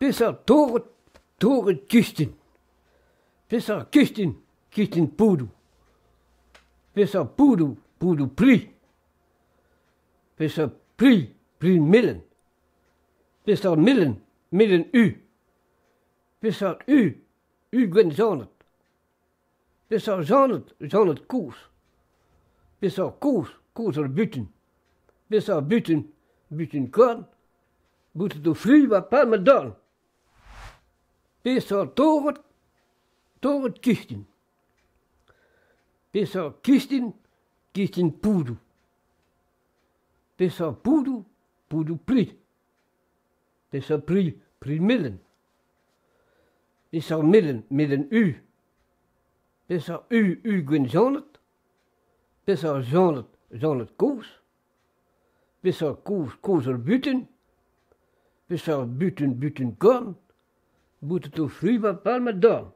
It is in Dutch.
Pisa Tore Kisten. Pisa Kisten Pudu. Pisa Pudu Pri. Pisa Pri Millen. Pisa Millen U. Pisa U Gwen Zonet. Pisa Zonet Koers. Pisa Koers er Buten. Pisa Buten Korn. Buten to Vrie wat Palmadon. Pisa Tore Kisten. Pisa Kisten Pudu. Pisa Pudu Pri. Pisa Pri Millen. Pisa Millen U. Pisa U Gwen Zonet. Pisa Zonet Koers. Pisa Koers er Buten. Pisa Buten Korn. Buten to Vrie wat Palmadon.